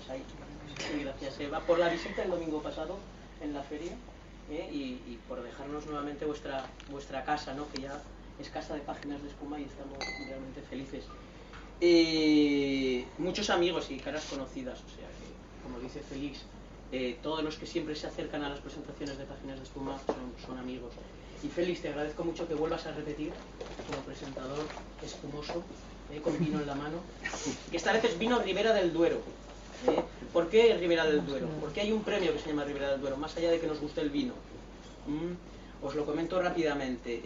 ahí. Sí, gracias, Eva, por la visita el domingo pasado en la feria, y por dejarnos nuevamente vuestra casa, ¿no? Que ya es casa de Páginas de Espuma y estamos realmente felices. Muchos amigos y caras conocidas, o sea que, como dice Félix, todos los que siempre se acercan a las presentaciones de Páginas de Espuma son amigos. Y Félix, te agradezco mucho que vuelvas a repetir como presentador espumoso, con vino en la mano, que esta vez es vino Ribera del Duero. ¿Por qué Ribera del Duero? Porque hay un premio que se llama Ribera del Duero, más allá de que nos guste el vino. Os lo comento rápidamente.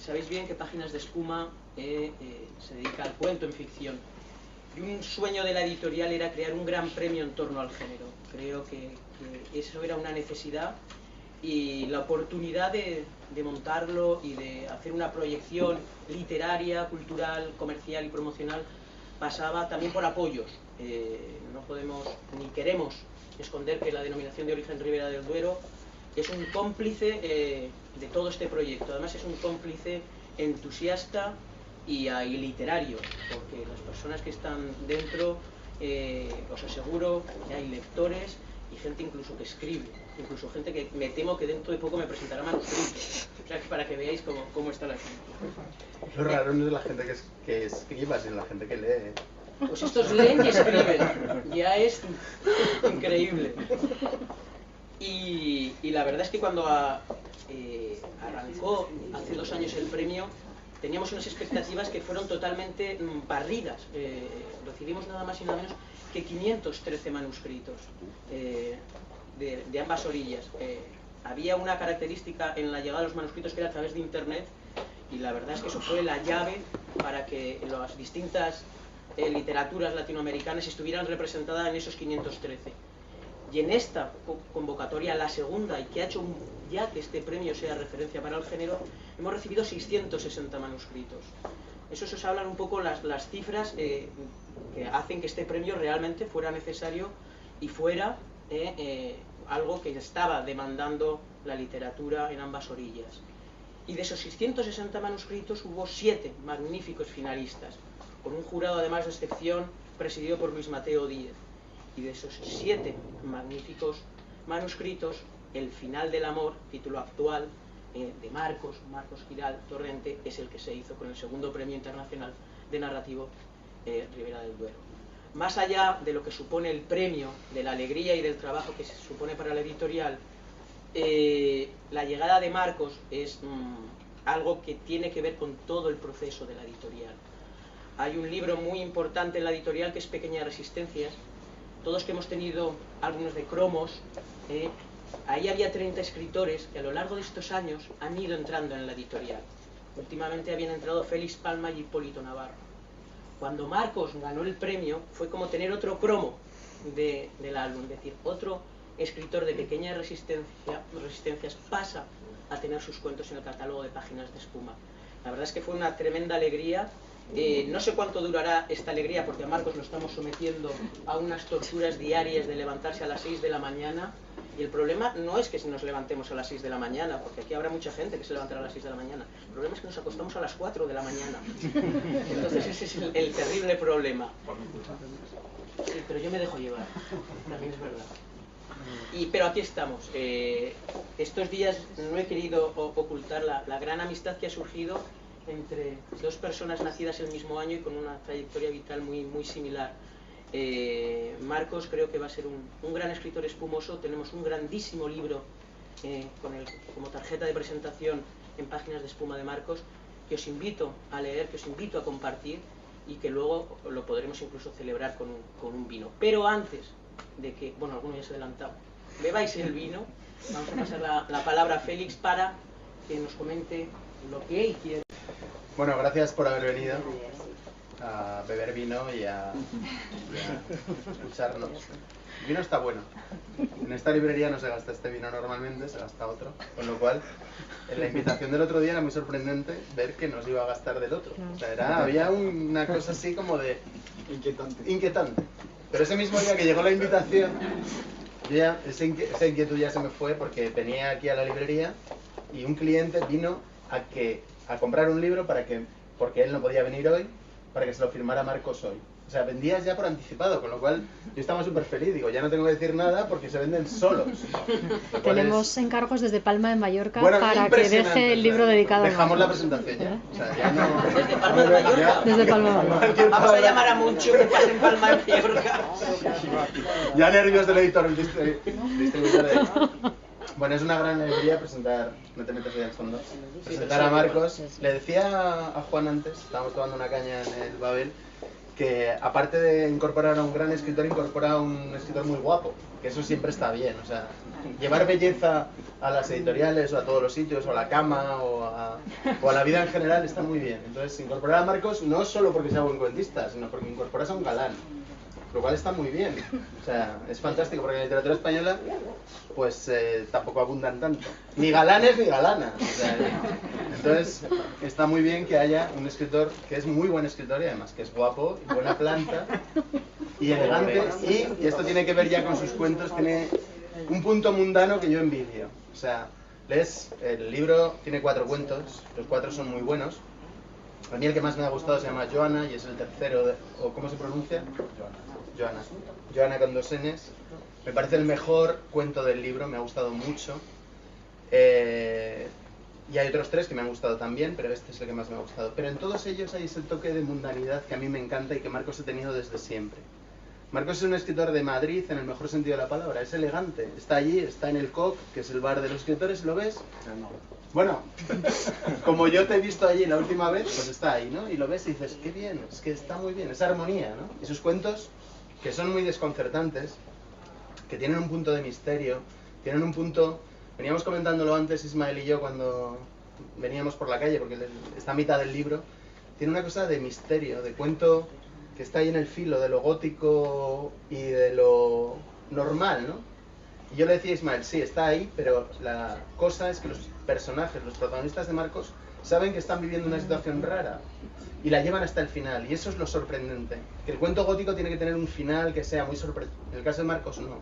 Sabéis bien que Páginas de Espuma se dedica al cuento en ficción. Y un sueño de la editorial era crear un gran premio en torno al género. Creo que eso era una necesidad, y la oportunidad de montarlo y de hacer una proyección literaria, cultural, comercial y promocional pasaba también por apoyos. No podemos ni queremos esconder que la denominación de origen Ribera del Duero es un cómplice de todo este proyecto. Además es un cómplice entusiasta y literario, porque las personas que están dentro, os aseguro que hay lectores y gente incluso que escribe, incluso gente que me temo que dentro de poco me presentará manuscritos. O sea, que para que veáis cómo está la gente. Lo raro no es la gente que escriba, sino la gente que lee. Pues estos leen y escriben, ya es increíble. Y la verdad es que cuando arrancó hace 2 años el premio, teníamos unas expectativas que fueron totalmente barridas. Recibimos nada más y nada menos que 513 manuscritos de ambas orillas. Había una característica en la llegada de los manuscritos que era a través de internet, y la verdad es que eso fue la llave para que las distintas literaturas latinoamericanas estuvieran representadas en esos 513. Y en esta convocatoria, la segunda, y que ha hecho ya que este premio sea referencia para el género, hemos recibido 660 manuscritos. Eso os hablan un poco las cifras que hacen que este premio realmente fuera necesario y fuera algo que estaba demandando la literatura en ambas orillas. Y de esos 660 manuscritos hubo 7 magníficos finalistas, con un jurado además de excepción presidido por Luis Mateo Díez. Y de esos 7 magníficos manuscritos, El final del amor, título actual, de Marcos Giral Torrente, es el que se hizo con el segundo premio internacional de narrativo Ribera del Duero. Más allá de lo que supone el premio, de la alegría y del trabajo que se supone para la editorial, la llegada de Marcos es algo que tiene que ver con todo el proceso de la editorial. Hay un libro muy importante en la editorial que es Pequeñas Resistencias. Todos que hemos tenido álbumes de cromos, ahí había 30 escritores que a lo largo de estos años han ido entrando en la editorial. Últimamente habían entrado Félix Palma y Hipólito Navarro. Cuando Marcos ganó el premio fue como tener otro cromo del álbum, es decir, otro escritor de Pequeñas Resistencias pasa a tener sus cuentos en el catálogo de Páginas de Espuma. La verdad es que fue una tremenda alegría. No sé cuánto durará esta alegría, porque a Marcos lo estamos sometiendo a unas torturas diarias de levantarse a las 6 de la mañana, y el problema no es que nos levantemos a las 6 de la mañana, porque aquí habrá mucha gente que se levantará a las 6 de la mañana. El problema es que nos acostamos a las 4 de la mañana. Entonces ese es el terrible problema. Sí, pero yo me dejo llevar, también es verdad. Pero aquí estamos. Estos días no he querido ocultar la gran amistad que ha surgido entre 2 personas nacidas el mismo año y con una trayectoria vital muy similar. Marcos creo que va a ser un gran escritor espumoso. Tenemos un grandísimo libro como tarjeta de presentación en Páginas de Espuma de Marcos, que os invito a leer, que os invito a compartir, y que luego lo podremos incluso celebrar con un vino. Pero antes de que, bueno, alguno ya se ha adelantado, bebáis el vino, vamos a pasar la palabra a Félix para que nos comente lo que él quiere. Bueno, gracias por haber venido a beber vino y a escucharnos. El vino está bueno. En esta librería no se gasta este vino normalmente, se gasta otro. Con lo cual, en la invitación del otro día era muy sorprendente ver que no se iba a gastar del otro. O sea, había una cosa así como de... Inquietante. Pero ese mismo día que llegó la invitación, esa inquietud ya se me fue, porque venía aquí a la librería y un cliente vino a comprar un libro porque él no podía venir hoy, para que se lo firmara Marcos hoy. O sea, vendías ya por anticipado, con lo cual yo estaba súper feliz. Digo, ya no tengo que decir nada porque se venden solos. Tenemos encargos desde Palma de Mallorca, bueno, para que deje el libro dedicado a Dejamos la Marcos. presentación ya. O sea, ya no... Desde Palma de Mallorca. Desde Palma de Mallorca. Vamos a llamar a Moncho que pase en Palma de Mallorca. Ya nervios del editor, el distribuidor de... Bueno, es una gran alegría presentar, no te metas ahí al fondo, presentar a Marcos. Le decía a Juan antes, estábamos tomando una caña en el Babel, que aparte de incorporar a un gran escritor, incorpora a un escritor muy guapo, que eso siempre está bien. O sea, llevar belleza a las editoriales o a todos los sitios, o a la cama, o a la vida en general está muy bien. Entonces, incorporar a Marcos no solo porque sea buen cuentista, sino porque incorporas a un galán, lo cual está muy bien. O sea, es fantástico, porque en la literatura española pues tampoco abundan tanto, ni galanes ni galanas. O sea, entonces está muy bien que haya un escritor que es muy buen escritor y además que es guapo, y buena planta y elegante, y esto tiene que ver ya con sus cuentos, tiene un punto mundano que yo envidio. O sea, lees el libro, tiene 4 cuentos, los 4 son muy buenos. A mí el que más me ha gustado se llama Joana y es el tercero, ¿o cómo se pronuncia? Joana. Joana con 2 Ns. Me parece el mejor cuento del libro, me ha gustado mucho. Y hay otros 3 que me han gustado también, pero este es el que más me ha gustado. Pero en todos ellos hay ese toque de mundanidad que a mí me encanta y que Marcos ha tenido desde siempre. Marcos es un escritor de Madrid en el mejor sentido de la palabra, es elegante. Está allí, está en el COC, que es el bar de los escritores, ¿lo ves? Bueno, como yo te he visto allí la última vez, pues está ahí, ¿no? Y lo ves y dices, qué bien, es que está muy bien, esa armonía, ¿no? Y sus cuentos, que son muy desconcertantes, que tienen un punto de misterio, tienen un punto... Veníamos comentándolo antes Ismael y yo cuando veníamos por la calle, porque está a mitad del libro. Tiene una cosa de misterio, de cuento que está ahí en el filo de lo gótico y de lo normal, ¿no? Y yo le decía a Ismael, sí, está ahí, pero la cosa es que los personajes, los protagonistas de Marcos, saben que están viviendo una situación rara y la llevan hasta el final, y eso es lo sorprendente. Que el cuento gótico tiene que tener un final que sea muy sorprendente. En el caso de Marcos no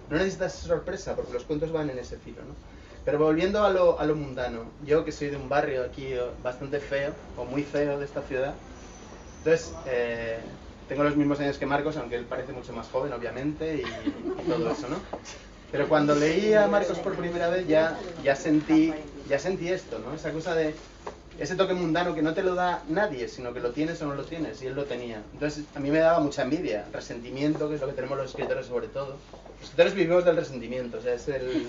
necesitas sorpresa porque los cuentos van en ese filo, ¿no? Pero volviendo a lo mundano, yo que soy de un barrio aquí bastante feo, o muy feo de esta ciudad, entonces tengo los mismos años que Marcos, aunque él parece mucho más joven, obviamente, y todo eso, ¿no? Pero cuando leí a Marcos por primera vez ya sentí esto, ¿no? Esa cosa de ese toque mundano que no te lo da nadie, sino que lo tienes o no lo tienes, y él lo tenía. Entonces a mí me daba mucha envidia, resentimiento, que es lo que tenemos los escritores sobre todo. Los escritores vivimos del resentimiento, o sea, es el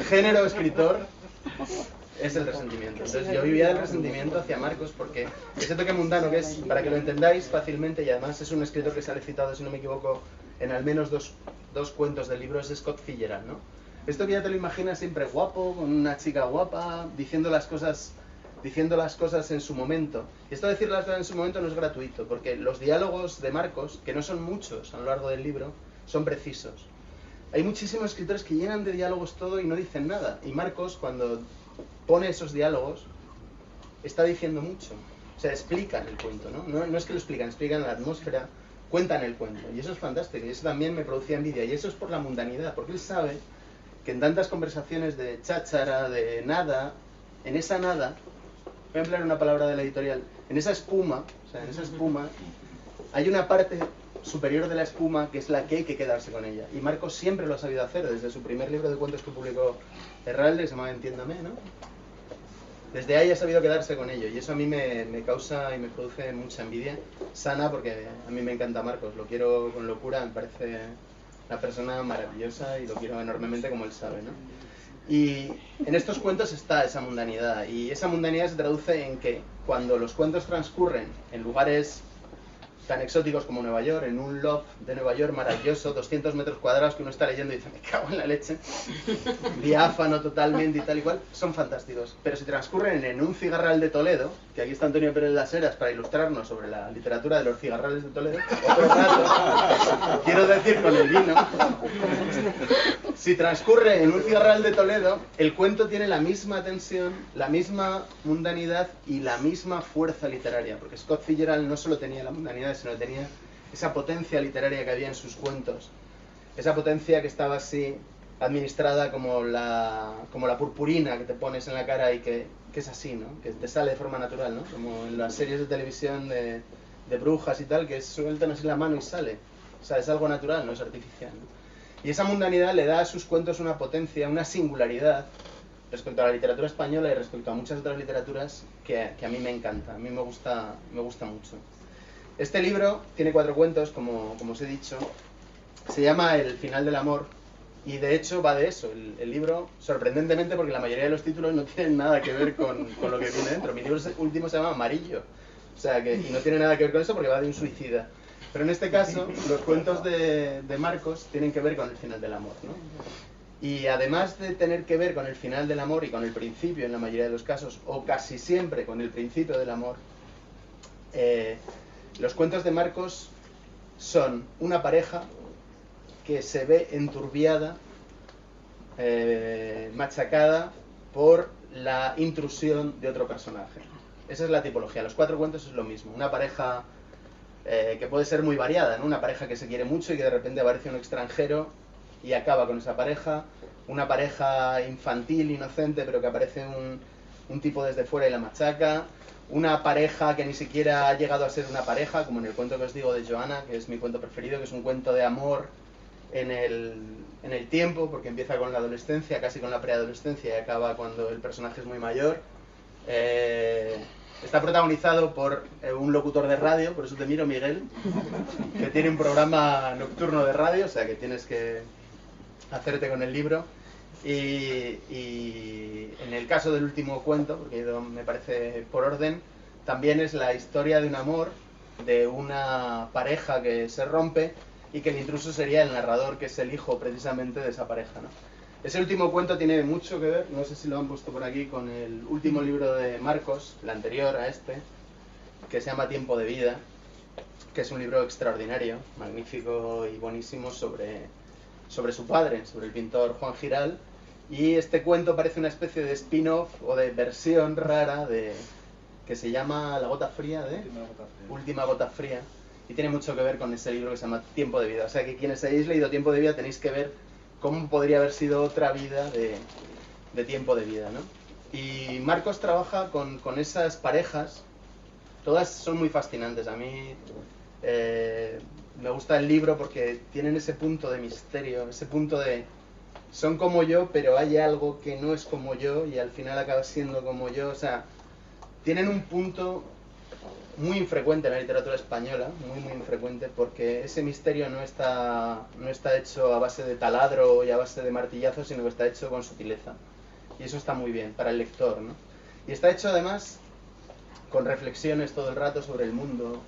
género escritor es el resentimiento. Entonces yo vivía del resentimiento hacia Marcos porque ese toque mundano que es, para que lo entendáis fácilmente, y además es un escritor que sale citado, si no me equivoco, en al menos dos cuentos del libro, es Scott Fitzgerald, ¿no? Esto que ya te lo imaginas siempre guapo, con una chica guapa, diciendo las cosas en su momento. Y esto de decir las cosas en su momento no es gratuito, porque los diálogos de Marcos, que no son muchos a lo largo del libro, son precisos. Hay muchísimos escritores que llenan de diálogos todo y no dicen nada. Y Marcos, cuando pone esos diálogos, está diciendo mucho. O sea, explican el cuento, ¿no? No es que lo explican la atmósfera, cuentan el cuento. Y eso es fantástico. Y eso también me producía envidia. Y eso es por la mundanidad, porque él sabe que en tantas conversaciones de cháchara, de nada, en esa nada, voy a emplear una palabra de la editorial, en esa espuma, hay una parte superior de la espuma que es la que hay que quedarse con ella. Y Marcos siempre lo ha sabido hacer, desde su primer libro de cuentos que publicó Herralde, que se llama Entiéndame, ¿no? Desde ahí ha sabido quedarse con ello, y eso a mí me causa y me produce mucha envidia sana, porque a mí me encanta Marcos, lo quiero con locura, me parece una persona maravillosa y lo quiero enormemente, como él sabe, ¿no? Y en estos cuentos está esa mundanidad, y esa mundanidad se traduce en que cuando los cuentos transcurren en lugares tan exóticos como Nueva York, en un loft de Nueva York maravilloso, 200 metros cuadrados, que uno está leyendo y dice, me cago en la leche, diáfano totalmente y tal y cual, son fantásticos. Pero si transcurren en un cigarral de Toledo, que aquí está Antonio Pérez Las Heras para ilustrarnos sobre la literatura de los cigarrales de Toledo, otro rato, quiero decir con el vino, si transcurre en un cigarral de Toledo, el cuento tiene la misma tensión, la misma mundanidad y la misma fuerza literaria, porque Scott Fitzgerald no solo tenía la mundanidad, sino que tenía esa potencia literaria que había en sus cuentos, esa potencia que estaba así administrada como la purpurina que te pones en la cara y que es así, ¿no? Que te sale de forma natural, ¿no? Como en las series de televisión de de brujas y tal, que sueltan así la mano y sale. O sea, es algo natural, no es artificial, ¿no? Y esa mundanidad le da a sus cuentos una potencia, una singularidad respecto a la literatura española y respecto a muchas otras literaturas que a mí me encanta, a mí me gusta mucho. Este libro tiene 4 cuentos, como os he dicho, se llama El final del amor, y de hecho va de eso. El libro, sorprendentemente, porque la mayoría de los títulos no tienen nada que ver con lo que viene dentro. Mi libro último se llama Amarillo, o sea que, y no tiene nada que ver con eso porque va de un suicida. Pero en este caso, los cuentos de Marcos tienen que ver con el final del amor, ¿no? Y además de tener que ver con el final del amor y con el principio en la mayoría de los casos, o casi siempre con el principio del amor, los cuentos de Marcos son una pareja que se ve enturbiada, machacada por la intrusión de otro personaje. Esa es la tipología. Los 4 cuentos es lo mismo. Una pareja que puede ser muy variada, ¿no? Una pareja que se quiere mucho y que de repente aparece un extranjero y acaba con esa pareja. Una pareja infantil, inocente, pero que aparece un tipo desde fuera y la machaca. Una pareja que ni siquiera ha llegado a ser una pareja, como en el cuento que os digo de Joana, que es mi cuento preferido, que es un cuento de amor en el tiempo, porque empieza con la adolescencia, casi con la preadolescencia, y acaba cuando el personaje es muy mayor. Está protagonizado por un locutor de radio, por eso te miro, Miguel, que tiene un programa nocturno de radio, o sea que tienes que hacerte con el libro. Y en el caso del último cuento, porque me parece por orden, también es la historia de un amor, de una pareja que se rompe y que el intruso sería el narrador, que es el hijo precisamente de esa pareja, ¿no? Ese último cuento tiene mucho que ver, no sé si lo han puesto por aquí, con el último libro de Marcos, el anterior a este, que se llama Tiempo de vida, que es un libro extraordinario, magnífico y buenísimo sobre su padre, sobre el pintor Juan Giral. Y este cuento parece una especie de spin-off o de versión rara que se llama La gota fría de Última gota fría, y tiene mucho que ver con ese libro que se llama Tiempo de vida. O sea que quienes hayáis leído Tiempo de vida tenéis que ver cómo podría haber sido otra vida de Tiempo de vida, ¿no? Y Marcos trabaja con esas parejas, todas son muy fascinantes. A mí me gusta el libro porque tienen ese punto de misterio, ese punto de son como yo, pero hay algo que no es como yo y al final acaba siendo como yo. O sea, tienen un punto muy infrecuente en la literatura española, muy infrecuente, porque ese misterio no está hecho a base de taladro y a base de martillazo, sino que está hecho con sutileza. Y eso está muy bien para el lector, ¿no? Y está hecho además con reflexiones todo el rato sobre el mundo.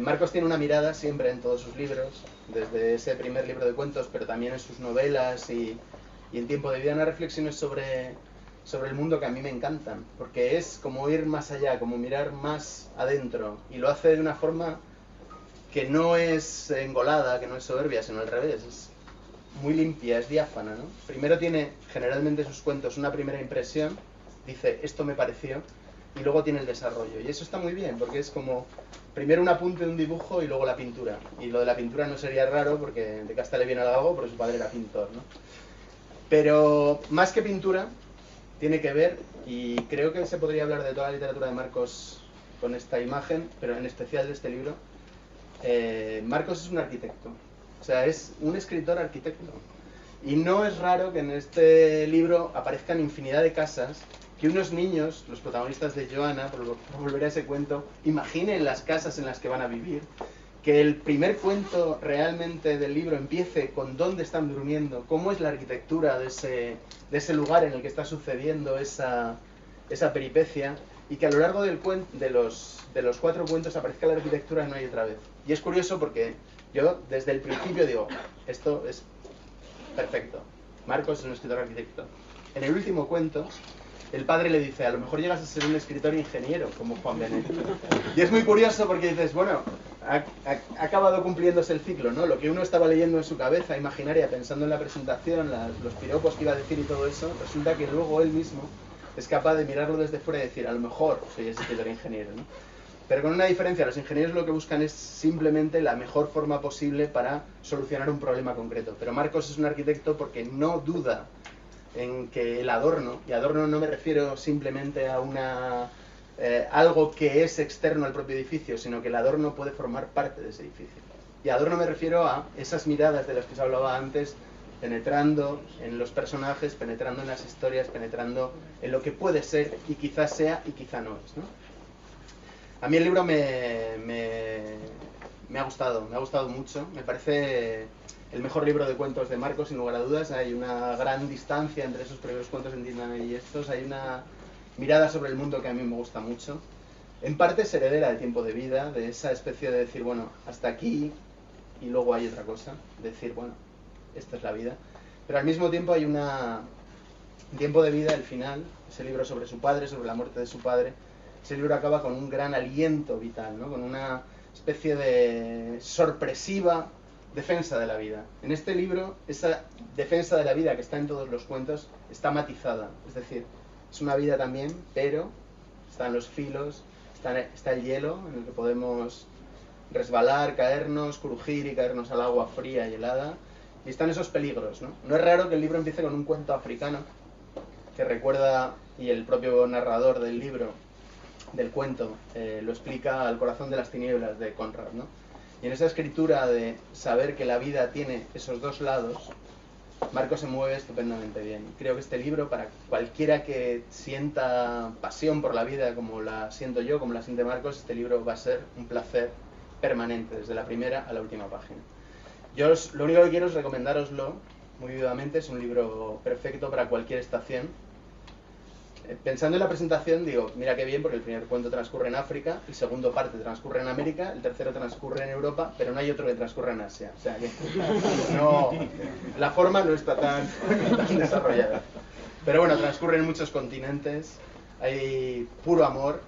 Marcos tiene una mirada siempre en todos sus libros, desde ese primer libro de cuentos, pero también en sus novelas y en Tiempo de vida, unas reflexiones sobre el mundo que a mí me encantan, porque es como ir más allá, como mirar más adentro, y lo hace de una forma que no es engolada, que no es soberbia, sino al revés, es muy limpia, es diáfana, ¿no? Primero tiene generalmente sus cuentos una primera impresión, dice esto me pareció, y luego tiene el desarrollo, y eso está muy bien, porque es como primero un apunte de un dibujo y luego la pintura, y lo de la pintura no sería raro porque de casta le viene al gago, porque su padre era pintor, ¿no? Pero más que pintura tiene que ver, y creo que se podría hablar de toda la literatura de Marcos con esta imagen, pero en especial de este libro. Marcos es un arquitecto, o sea, es un escritor arquitecto, y no es raro que en este libro aparezcan infinidad de casas que unos niños, los protagonistas de Joana, por volver a ese cuento, imaginen las casas en las que van a vivir, que el primer cuento realmente del libro empiece con dónde están durmiendo, cómo es la arquitectura de ese lugar en el que está sucediendo esa peripecia, y que a lo largo de los 4 cuentos aparezca la arquitectura una y otra vez. Y es curioso porque yo desde el principio digo, esto es perfecto, Marcos es un escritor arquitecto. En el último cuento, el padre le dice, a lo mejor llegas a ser un escritor ingeniero, como Juan Benet. Y es muy curioso porque dices, bueno, ha acabado cumpliéndose el ciclo, ¿no? Lo que uno estaba leyendo en su cabeza imaginaria, pensando en la presentación, los piropos que iba a decir y todo eso, resulta que luego él mismo es capaz de mirarlo desde fuera y decir, a lo mejor soy escritor ingeniero, ¿no? Pero con una diferencia, los ingenieros lo que buscan es simplemente la mejor forma posible para solucionar un problema concreto. Pero Marcos es un arquitecto porque no duda en que el adorno, y adorno no me refiero simplemente a una algo que es externo al propio edificio, sino que el adorno puede formar parte de ese edificio. Y adorno me refiero a esas miradas de las que se hablaba antes, penetrando en los personajes, penetrando en las historias, penetrando en lo que puede ser y quizás sea y quizá no es, ¿no? A mí el libro me ha gustado mucho. Me parece el mejor libro de cuentos de Marcos, sin lugar a dudas. Hay una gran distancia entre esos primeros cuentos en Disney y estos. Hay una mirada sobre el mundo que a mí me gusta mucho. En parte es heredera del Tiempo de Vida, de esa especie de decir, bueno, hasta aquí y luego hay otra cosa. Decir, bueno, esta es la vida. Pero al mismo tiempo hay un Tiempo de Vida, el final, ese libro sobre su padre, sobre la muerte de su padre. Ese libro acaba con un gran aliento vital, ¿no? Con una especie de sorpresiva defensa de la vida. En este libro, esa defensa de la vida que está en todos los cuentos está matizada. Es decir, es una vida también, pero están los filos, está el hielo en el que podemos resbalar, caernos, crujir y caernos al agua fría y helada. Y están esos peligros, ¿no? No es raro que el libro empiece con un cuento africano que recuerda, y el propio narrador del libro, del cuento, lo explica, Al corazón de las tinieblas, de Conrad, ¿no? Y en esa escritura de saber que la vida tiene esos dos lados, Marcos se mueve estupendamente bien. Creo que este libro, para cualquiera que sienta pasión por la vida como la siento yo, como la siente Marcos, este libro va a ser un placer permanente, desde la primera a la última página. Yo lo único que quiero es recomendároslo muy vivamente. Es un libro perfecto para cualquier estación. Pensando en la presentación, digo, mira qué bien, porque el primer cuento transcurre en África, el segundo parte transcurre en América, el tercero transcurre en Europa, pero no hay otro que transcurra en Asia. O sea que no, la forma no está tan desarrollada. Pero bueno, transcurre en muchos continentes, hay puro amor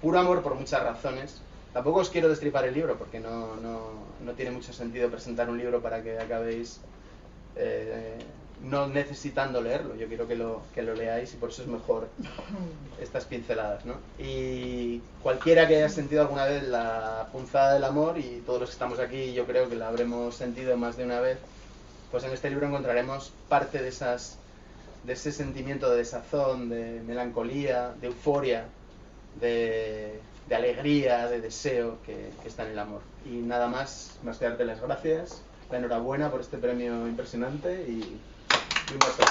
por muchas razones. Tampoco os quiero destripar el libro, porque no tiene mucho sentido presentar un libro para que acabéis no necesitando leerlo. Yo quiero que lo leáis, y por eso es mejor estas pinceladas, ¿no? Y cualquiera que haya sentido alguna vez la punzada del amor, y todos los que estamos aquí yo creo que la habremos sentido más de una vez, pues en este libro encontraremos parte de ese sentimiento de desazón, de melancolía, de euforia, de alegría, de deseo que está en el amor. Y nada más que darte las gracias, la enhorabuena por este premio impresionante y un beso.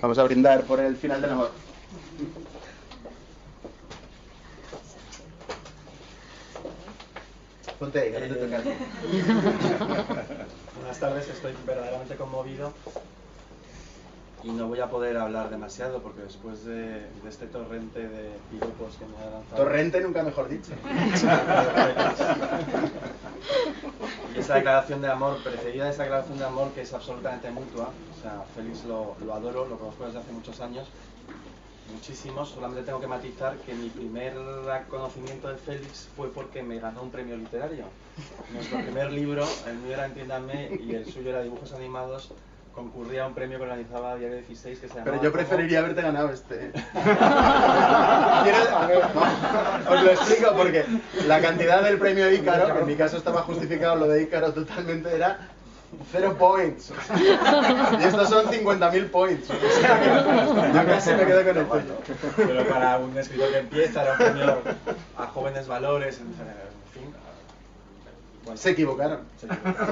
Vamos a brindar por el final del amor. Ponte ahí, que no te toca. Buenas tardes, estoy verdaderamente conmovido y no voy a poder hablar demasiado porque después de este torrente de piropos que me ha lanzado... Torrente nunca mejor dicho. Y esa declaración de amor, precedida de esa declaración de amor que es absolutamente mutua. O sea, Félix lo adoro, lo conozco desde hace muchos años, muchísimos. Solamente tengo que matizar que mi primer conocimiento de Félix fue porque me ganó un premio literario. Nuestro primer libro, el mío era Entiéndame y el suyo era Dibujos Animados, concurría a un premio que organizaba Diario 16 que se llamaba... Pero yo preferiría haberte ganado este. Os lo explico porque la cantidad del premio Ícaro, que en mi caso estaba justificado lo de Ícaro totalmente, era 0 points. Y estos son 50.000 points. O sea, yo casi me quedo con el tuyo. Pero para un escritor que empieza era un premio a jóvenes valores, en fin... Bueno, se equivocaron. Se equivocaron.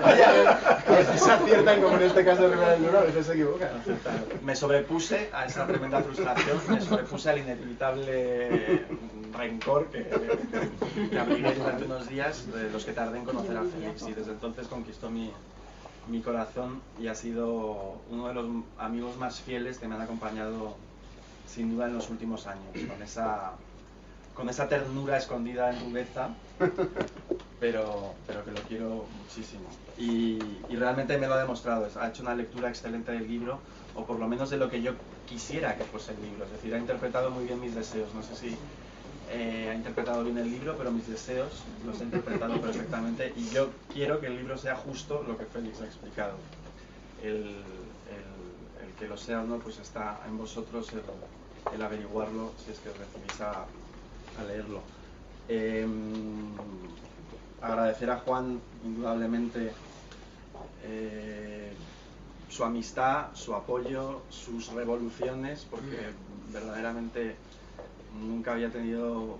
Oye, se aciertan como en este caso de Rivera del Duero, a veces se equivocan. Me sobrepuse a esa tremenda frustración, me sobrepuse al inevitable rencor que abrigué durante unos días, de los que tardé en conocer a Félix, y desde entonces conquistó mi corazón y ha sido uno de los amigos más fieles que me han acompañado sin duda en los últimos años, con esa ternura escondida en rudeza, pero que lo quiero muchísimo. Y realmente me lo ha demostrado, ha hecho una lectura excelente del libro, o por lo menos de lo que yo quisiera que fuese el libro, es decir, ha interpretado muy bien mis deseos. No sé si ha interpretado bien el libro, pero mis deseos los ha interpretado perfectamente, y yo quiero que el libro sea justo lo que Félix ha explicado. El que lo sea o no, pues está en vosotros el averiguarlo, si es que os decidís a leerlo. Agradecer a Juan indudablemente su amistad, su apoyo, sus revoluciones, porque verdaderamente nunca había tenido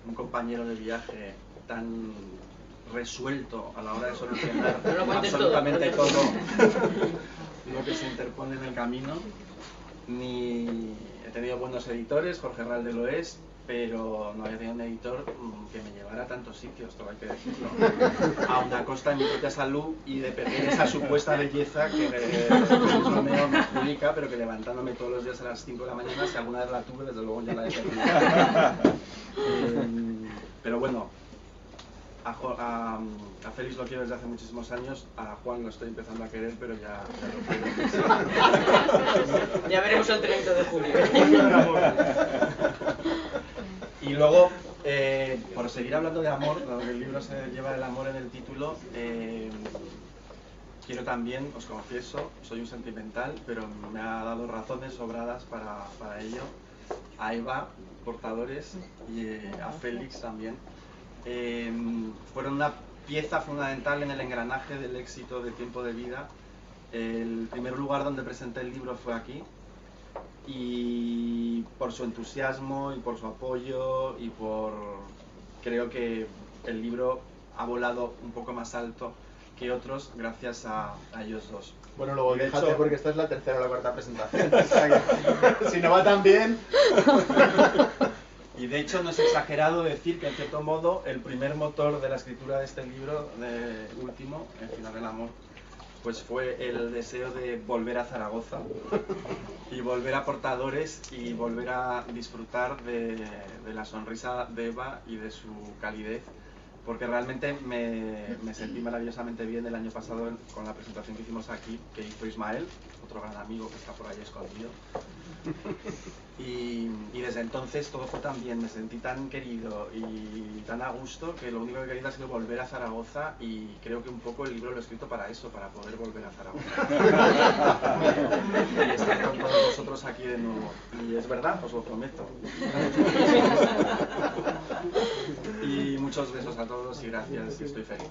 un compañero de viaje tan resuelto a la hora de solucionar absolutamente todo lo que se interpone en el camino. Ni he tenido buenos editores, Jorge Herralde lo es, pero no había tenido un editor que me llevara a tantos sitios, todo hay que decirlo, aun a costa de mi propia salud y de perder esa supuesta belleza que Romeo me explica, pero que levantándome todos los días a las 5 de la mañana, si alguna vez la tuve, desde luego ya la he perdido. Pero bueno, a Félix lo quiero desde hace muchísimos años, a Juan lo estoy empezando a querer, pero ya lo quiero. Ya veremos el 30 de julio. Y luego, por seguir hablando de amor, dado que el libro se lleva el amor en el título, quiero también, os confieso, soy un sentimental, pero me ha dado razones sobradas para ello, a Eva, Portadores, y a Félix también. Fueron una pieza fundamental en el engranaje del éxito de Tiempo de Vida. El primer lugar donde presenté el libro fue aquí, y por su entusiasmo y por su apoyo y creo que el libro ha volado un poco más alto que otros gracias a ellos dos. Bueno, luego déjate porque esta es la tercera o la cuarta presentación. O sea que, si no va tan bien. Y de hecho no es exagerado decir que en cierto modo el primer motor de la escritura de este libro, último, El final del amor, pues fue el deseo de volver a Zaragoza y volver a Portadores y volver a disfrutar de la sonrisa de Eva y de su calidez, porque realmente me sentí maravillosamente bien el año pasado con la presentación que hicimos aquí, que hizo Ismael, otro gran amigo que está por ahí escondido. Y desde entonces todo fue tan bien, me sentí tan querido y tan a gusto que lo único que quería ha sido volver a Zaragoza, y creo que un poco el libro lo he escrito para eso, para poder volver a Zaragoza y estar con todos vosotros aquí de nuevo. Y es verdad, os lo prometo. Y muchos besos a todos y gracias, y estoy feliz.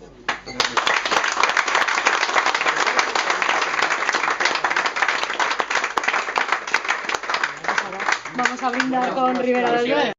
Vamos a brindar con Ribera del Duero.